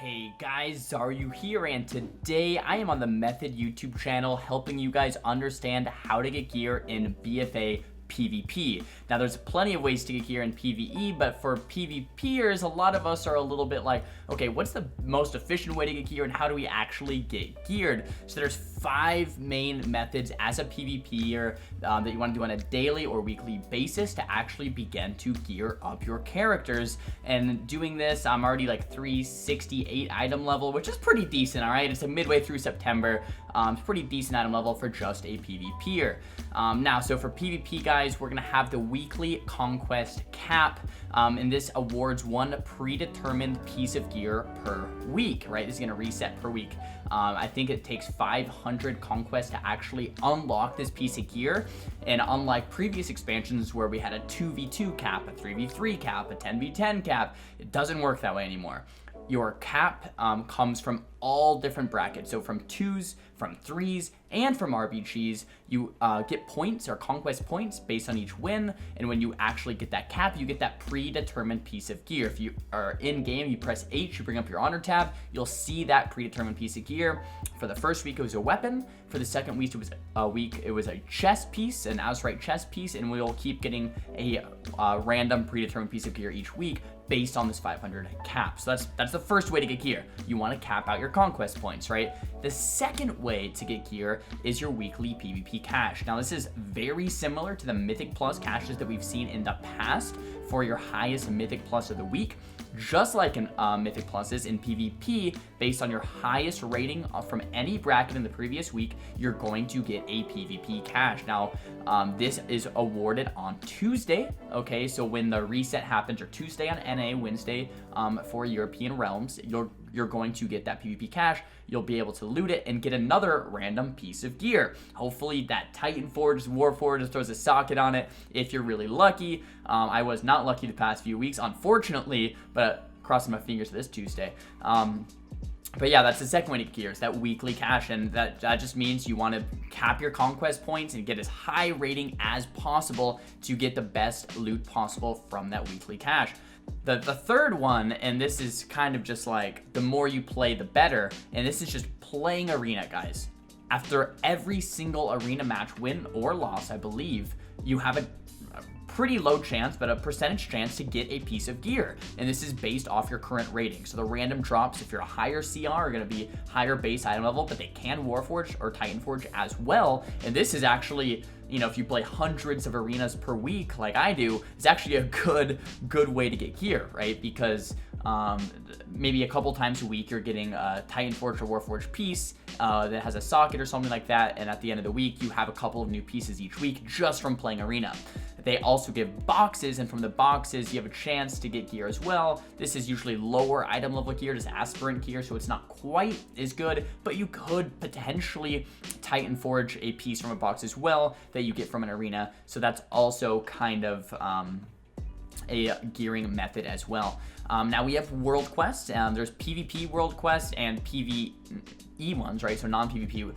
Hey guys, Xaryu here, and today I am on the Method YouTube channel helping you guys understand how to get gear in BFA PvP. Now there's plenty of ways to get gear in PvE, but for PvPers, a lot of us are a little bit like, okay, what's the most efficient way to get gear and how do we actually get geared? So there's 5 main methods as a PvPer that you want to do on a daily or weekly basis to actually begin to gear up your characters. And doing this, I'm already like 368 item level, which is pretty decent, all right? It's a midway through September. It's pretty decent item level for just a PvPer. Now, so for PvP guys, we're gonna have the weekly conquest cap, and this awards one predetermined piece of gear per week, right? This is gonna reset per week. I think it takes 500 conquests to actually unlock this piece of gear, and unlike previous expansions where we had a 2v2 cap, a 3v3 cap, a 10v10 cap, it doesn't work that way anymore. Your cap comes from all different brackets, so from 2s, from 3s, and from RBGs. You get points or conquest points based on each win, and when you actually get that cap, you get that predetermined piece of gear. If you are in game, you press H, you bring up your honor tab, you'll see that predetermined piece of gear. For the first week, it was a weapon. For the second week, it was a chest piece, an Ausright chest piece, and we'll keep getting a random predetermined piece of gear each week based on this 500 cap. So that's the first way to get gear. You want to cap out your conquest points, right? The second way to get gear is your weekly PvP cache. Now this is very similar to the Mythic Plus caches that we've seen in the past for your highest Mythic Plus of the week. Just like in Mythic Pluses, in PvP, based on your highest rating from any bracket in the previous week, you're going to get a PvP cache. Now, this is awarded on Tuesday, okay? So when the reset happens, or Tuesday on NA, Wednesday for European realms, you're going to get that PvP cache. You'll be able to loot it and get another random piece of gear. Hopefully that Titan Forge, Warforged just throws a socket on it if you're really lucky. I was not lucky the past few weeks, unfortunately, but crossing my fingers for this Tuesday. But yeah, that's the second way to get gear, is that weekly cache, and that just means you want to cap your conquest points and get as high rating as possible to get the best loot possible from that weekly cache. The third one, and this is kind of just like the more you play, the better, and this is just playing arena, guys. After every single arena match, win or loss, I believe, you have a pretty low chance, but a percentage chance to get a piece of gear, and this is based off your current rating. So the random drops, if you're a higher CR, are going to be higher base item level, but they can Warforge or Titan Forge as well. And this is actually, you know, if you play hundreds of arenas per week like I do, it's actually a good way to get gear, right? Because maybe a couple times a week you're getting a Titan Forge or Warforged piece that has a socket or something like that, and at the end of the week you have a couple of new pieces each week just from playing arena. They also give boxes, and from the boxes you have a chance to get gear as well. This is usually lower item level gear, just aspirant gear, so it's not quite as good, but you could potentially Titan Forge a piece from a box as well that you get from an arena, so that's also kind of a gearing method as well. Now we have world quests. There's PvP world quests and PvE ones, right? So non-PvP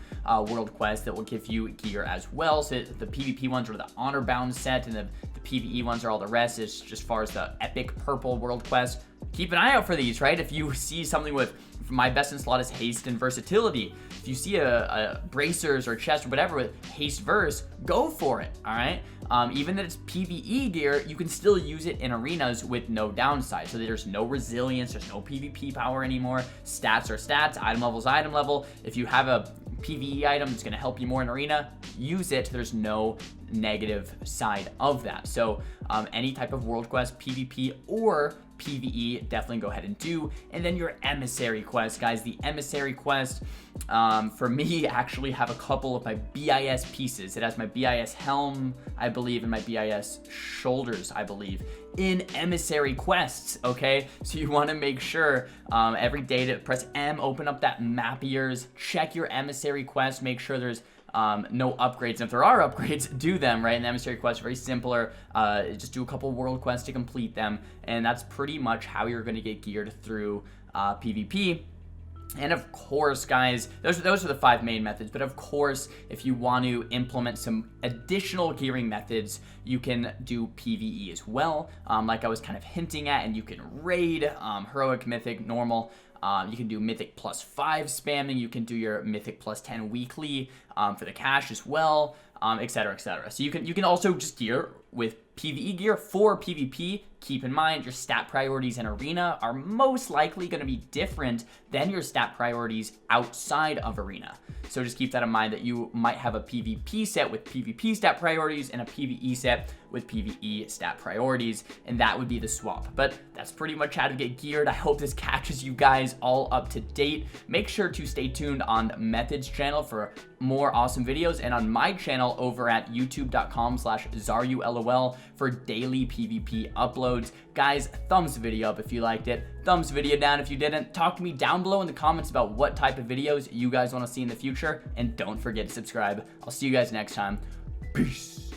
world quests that will give you gear as well. So the PvP ones are the honor bound set, and the PvE ones are all the rest. It's just as far as the epic purple world quest. Keep an eye out for these, right? If you see something with my best in slot is haste and versatility. If you see a bracers or chest or whatever with haste verse, go for it, all right? Even if it's PvE gear, you can still use it in arenas with no downside. So there's no resilience, there's no PvP power anymore. Stats are stats, item level is item level. If you have a PvE item that's going to help you more in arena, use it. There's no negative side of that. So any type of world quest, PvP or PvE, definitely go ahead and do. And then your Emissary Quest, guys. The Emissary Quest, for me, actually have a couple of my BIS pieces. It has my BIS helm, I believe, and my BIS shoulders, I believe, in Emissary Quests, okay? So you want to make sure every day to press M, open up that map ears, check your Emissary Quest, make sure there's no upgrades. And if there are upgrades, do them, right? And the Emissary Quest is very simpler. Just do a couple world quests to complete them, and that's pretty much how you're going to get geared through PvP. And of course, guys, those are the 5 main methods. But of course, if you want to implement some additional gearing methods, you can do PvE as well, like I was kind of hinting at. And you can raid, heroic, mythic, normal. You can do Mythic +5 spamming. You can do your Mythic +10 weekly for the cash as well, etc., etc. So you can also just gear with PvE gear for PvP. Keep in mind your stat priorities in Arena are most likely going to be different than your stat priorities outside of Arena. So just keep that in mind, that you might have a PvP set with PvP stat priorities and a PvE set with PvE stat priorities, and that would be the swap. But that's pretty much how to get geared. I hope this catches you guys all up to date. Make sure to stay tuned on Method's channel for more awesome videos, and on my channel over at youtube.com/XaryuLOL for daily PvP uploads. Guys, thumbs the video up if you liked it. Thumbs the video down if you didn't. Talk to me down below in the comments about what type of videos you guys want to see in the future, and don't forget to subscribe. I'll see you guys next time. Peace.